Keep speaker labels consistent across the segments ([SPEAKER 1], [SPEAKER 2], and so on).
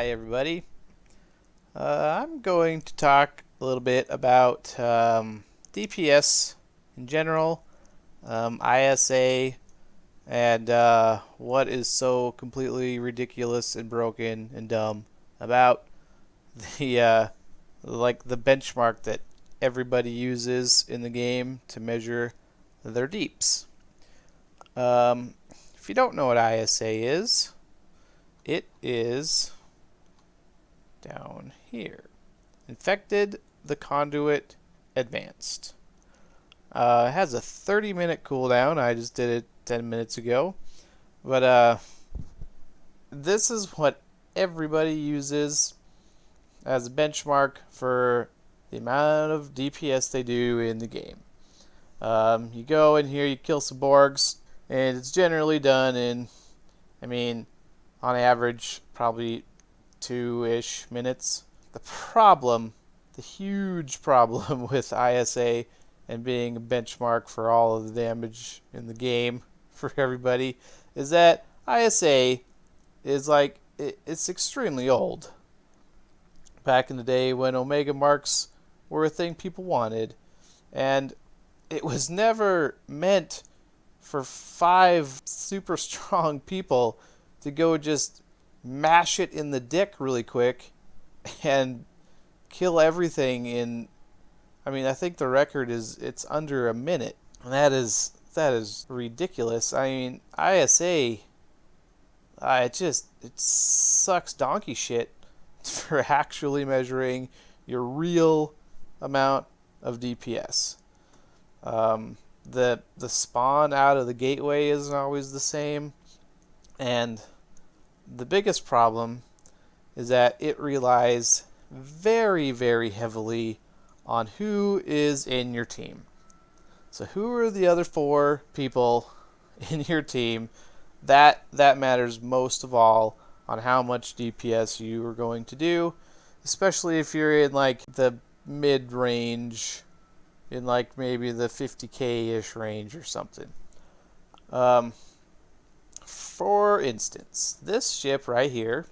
[SPEAKER 1] Hi everybody. I'm going to talk a little bit about DPS in general, ISA, and what is so completely ridiculous and broken and dumb about the the benchmark that everybody uses in the game to measure their deeps. Um, if you don't know what ISA is, it is down here. Infected the Conduit Advanced. It has a 30-minute cooldown. I just did it 10 minutes ago. But this is what everybody uses as a benchmark for the amount of DPS they do in the game. You go in here, you kill some Borgs, and it's generally done in, on average, probably 2-ish minutes. The huge problem with ISA and being a benchmark for all of the damage in the game for everybody is that ISA is it's extremely old. Back in the day when Omega marks were a thing people wanted, and it was never meant for 5 super strong people to go just mash it in the dick really quick and kill everything in, I think the record is it's under a minute. And that is ridiculous. ISA it sucks donkey shit for actually measuring your real amount of DPS. The spawn out of the gateway isn't always the same, and the biggest problem is that it relies very, very heavily on who is in your team. So who are the other 4 people in your team? That matters most of all on how much DPS you are going to do, especially if you're in the mid-range, in maybe the 50k-ish range or something. For instance, this ship right here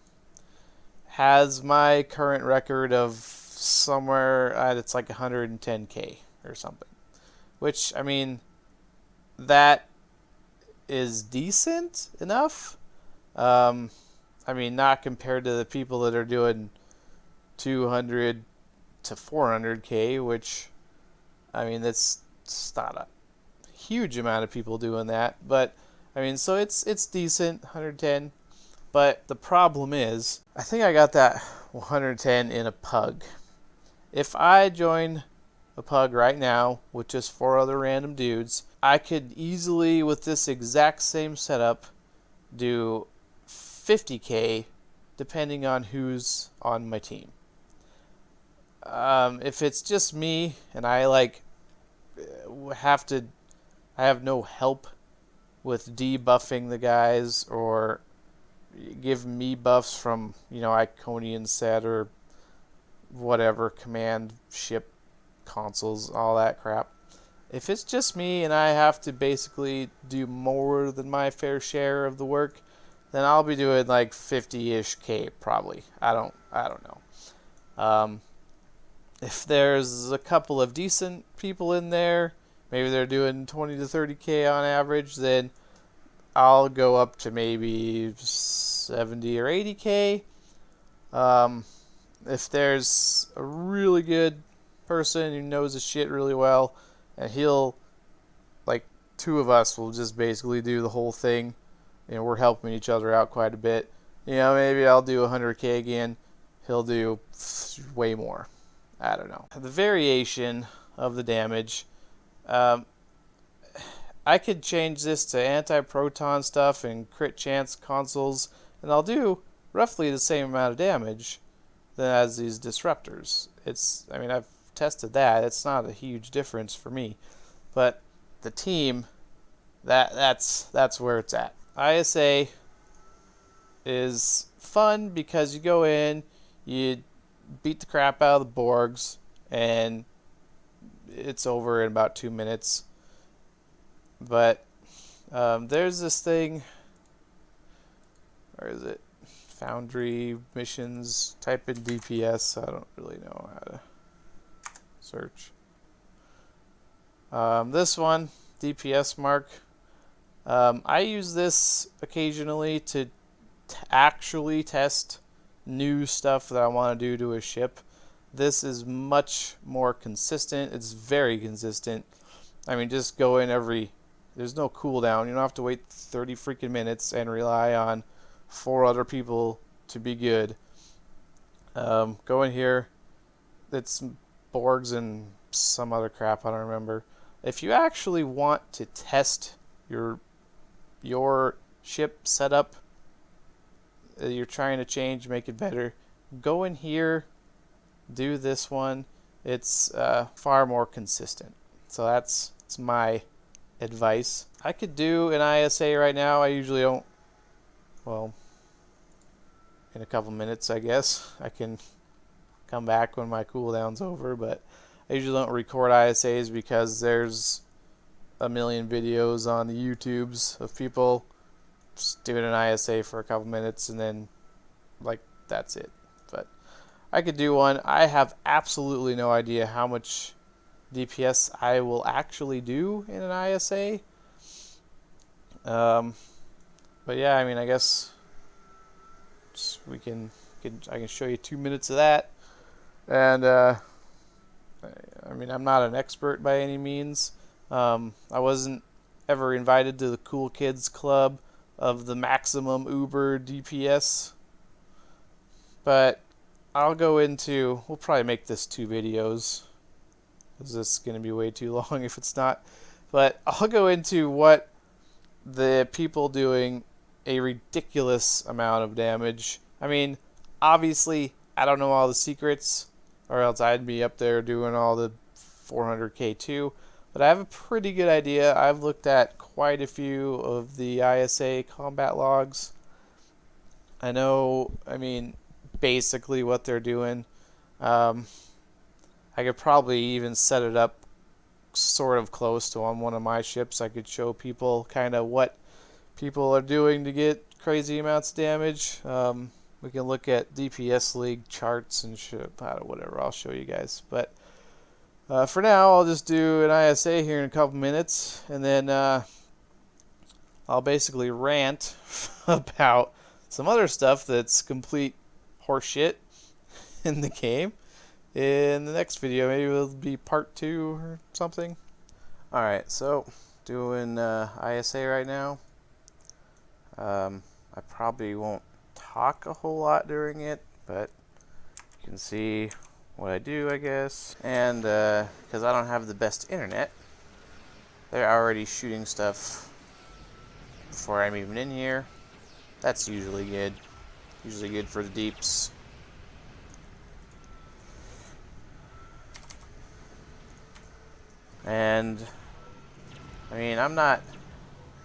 [SPEAKER 1] has my current record of somewhere it's 110k or something, which that is decent enough. Not compared to the people that are doing 200 to 400k, which that's not a huge amount of people doing that, but so it's decent, 110. But the problem is, I think I got that 110 in a pug. If I join a pug right now with just 4 other random dudes, I could easily, with this exact same setup, do 50k depending on who's on my team. If it's just me and I have no help with debuffing the guys or give me buffs from, Iconian set or whatever, command, ship, consoles, all that crap. If it's just me and I have to basically do more than my fair share of the work, then I'll be doing 50-ish K probably. I don't know. If there's a couple of decent people in there, maybe they're doing 20 to 30k on average, then I'll go up to maybe 70 or 80k. If there's a really good person who knows his shit really well, and he'll, 2 of us will just basically do the whole thing, we're helping each other out quite a bit. Maybe I'll do 100k again, he'll do way more. I don't know. The variation of the damage, I could change this to anti-proton stuff and crit chance consoles, and I'll do roughly the same amount of damage as these disruptors. I've tested that. It's not a huge difference for me, but the team, that's where it's at. ISA is fun because you go in, you beat the crap out of the Borgs, and it's over in about 2 minutes. But there's this thing, where is it? Foundry missions. Type in DPS. I don't really know how to search. This one, DPS mark. I use this occasionally to actually test new stuff that I want to do to a ship. This is much more consistent. It's very consistent. I mean, just go in every... There's no cooldown. You don't have to wait 30 freaking minutes and rely on 4 other people to be good. Go in here. It's Borgs and some other crap. I don't remember. If you actually want to test your ship setup, you're trying to change, make it better, go in here, do this one. It's far more consistent. So that's my advice. I could do an ISA right now. I usually don't. Well, in a couple minutes, I guess. I can come back when my cooldown's over, but I usually don't record ISAs because there's a million videos on the YouTubes of people just doing an ISA for a couple minutes and then, like, that's it. But I could do one. I have absolutely no idea how much DPS I will actually do in an ISA. But yeah, I mean, I guess I can show you 2 minutes of that. And I mean, I'm not an expert by any means. I wasn't ever invited to the cool kids club of the maximum Uber DPS. But I'll go into... We'll probably make this 2 videos, because this is going to be way too long if it's not. But I'll go into what the people doing a ridiculous amount of damage. I mean, obviously, I don't know all the secrets, or else I'd be up there doing all the 400k too. But I have a pretty good idea. I've looked at quite a few of the ISA combat logs. I know, I mean, basically what they're doing. I could probably even set it up sort of close to on one of my ships. I could show people kind of what people are doing to get crazy amounts of damage. We can look at DPS League charts and whatever. I'll show you guys. But for now, I'll just do an ISA here in a couple minutes, and then I'll basically rant about some other stuff that's complete horseshit in the game. In the next video, maybe it'll be part 2 or something. Alright, so doing ISA right now. I probably won't talk a whole lot during it, but you can see what I do, I guess. And because I don't have the best internet, they're already shooting stuff before I'm even in here. That's usually good. Usually good for the deeps. And I mean, I'm not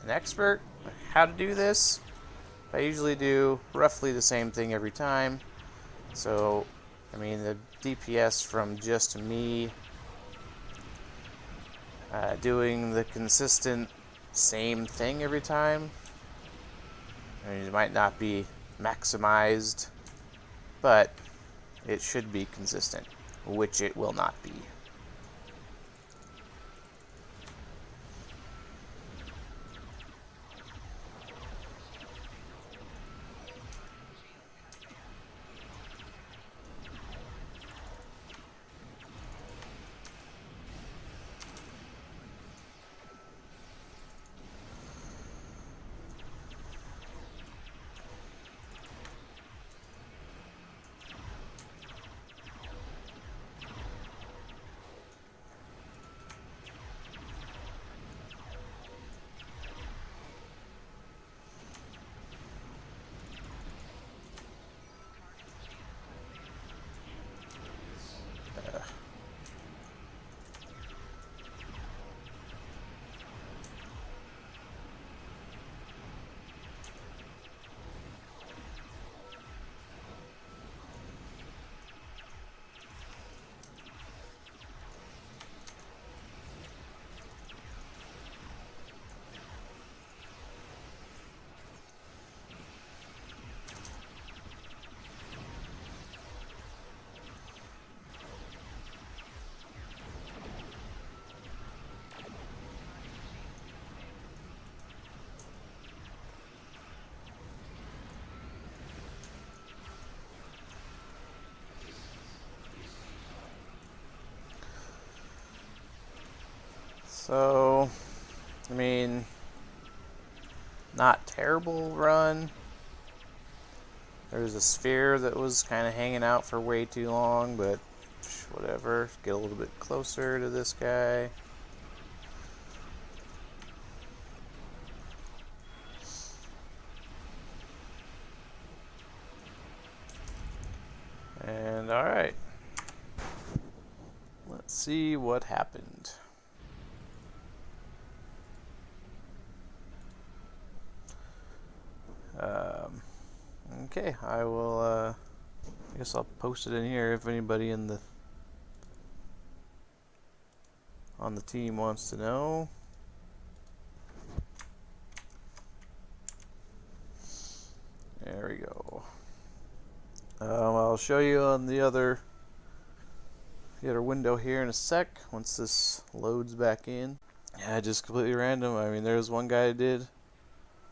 [SPEAKER 1] an expert on how to do this. I usually do roughly the same thing every time. So, I mean, the DPS from just me doing the consistent same thing every time, I mean, it might not be maximized, but it should be consistent, which it will not be. So, I mean, not terrible run. There's a sphere that was kind of hanging out for way too long, but whatever. Get a little bit closer to this guy. And alright. Let's see what happened. Okay, I will, I guess I'll post it in here if anybody on the team wants to know. There we go. I'll show you on the other window here in a sec once this loads back in. Yeah, just completely random. I mean, there's one guy that did.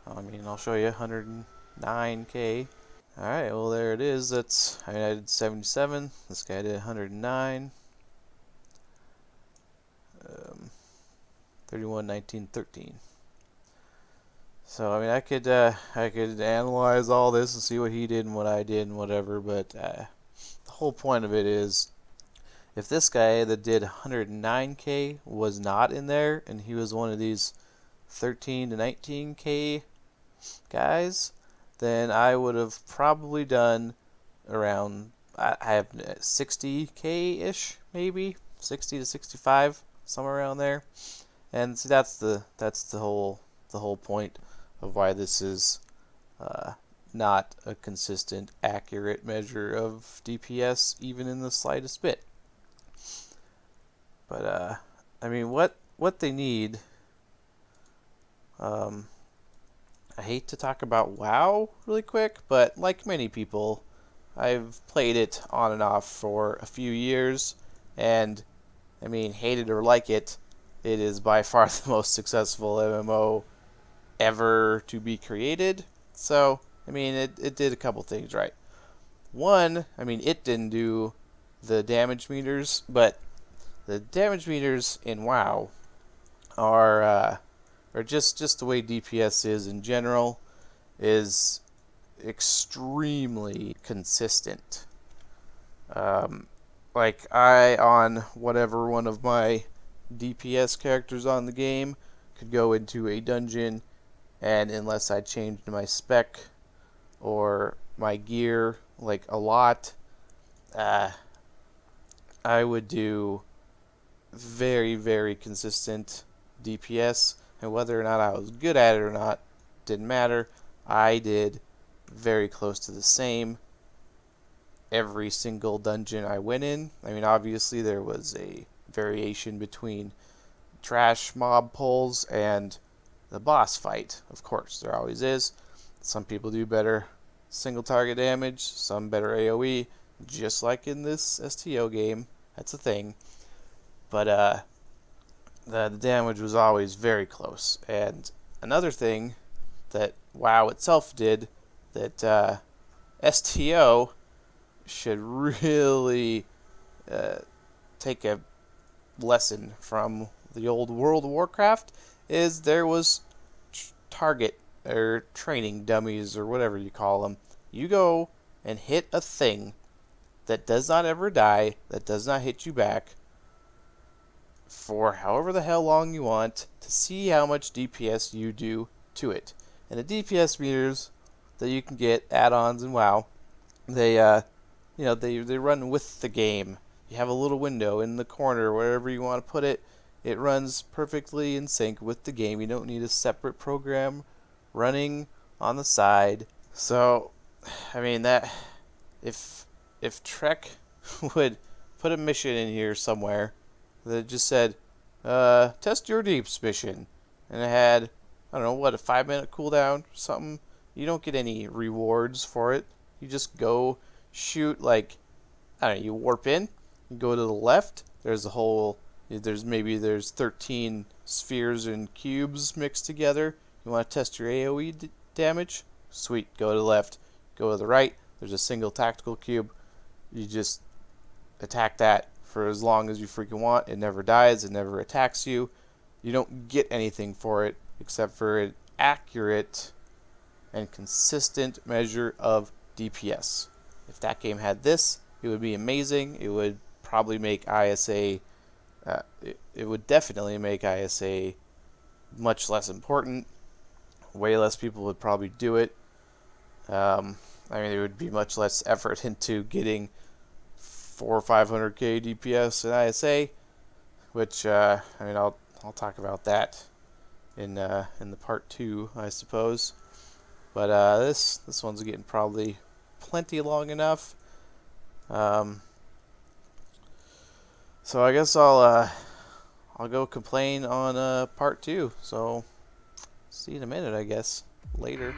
[SPEAKER 1] I mean, I'll show you 109k. Alright, well there it is. I did 77. This guy did 109. 31, 19, 13. So I mean, I could analyze all this and see what he did and what I did and whatever, but the whole point of it is, if this guy that did 109k was not in there and he was one of these 13 to 19k guys, then I would have probably done around, I have 60k ish, maybe 60 to 65, somewhere around there. And see, that's the whole point of why this is not a consistent, accurate measure of DPS, even in the slightest bit. But I mean, what they need. I hate to talk about WoW really quick, but like many people, I've played it on and off for a few years, and I mean, hate it or like it, it is by far the most successful MMO ever to be created. So, I mean, it did a couple things right. One, I mean, it didn't do the damage meters, but the damage meters in WoW are just the way DPS is in general, is extremely consistent. Like on whatever one of my DPS characters on the game could go into a dungeon, and unless I changed my spec or my gear like a lot, I would do very, very consistent DPS, and whether or not I was good at it or not didn't matter. I did very close to the same every single dungeon I went in. I mean, obviously there was a variation between trash mob pulls and the boss fight. Of course, there always is. Some people do better single target damage, some better AoE, just like in this STO game. That's a thing. But the damage was always very close. And another thing that WoW itself did that STO should really take a lesson from the old World of Warcraft is there was target or training dummies or whatever you call them. You go and hit a thing that does not ever die, that does not hit you back, for however the hell long you want, to see how much DPS you do to it. And the DPS meters that you can get add-ons in WoW, they they run with the game. You have a little window in the corner wherever you want to put it. It runs perfectly in sync with the game. You don't need a separate program running on the side. So, I mean, that if Trek would put a mission in here somewhere that just said, test your deeps mission, and it had, I don't know, what, a 5-minute cooldown or something, you don't get any rewards for it. You just go shoot, like, I don't know, you warp in, you go to the left, there's there's 13 spheres and cubes mixed together. You want to test your AoE damage? Sweet, go to the left. Go to the right, there's a single tactical cube. You just attack that for as long as you freaking want. It never dies, it never attacks you. you don't get anything for it except for an accurate and consistent measure of DPS. If that game had this, it would be amazing. It would probably make ISA, it would definitely make ISA much less important. Way less people would probably do it. I mean, there would be much less effort into getting 400 or 500k DPS in ISA, which I mean, I'll talk about that in the part 2, I suppose. But this one's getting probably plenty long enough. So I guess I'll go complain on part 2. So see you in a minute, I guess. Later.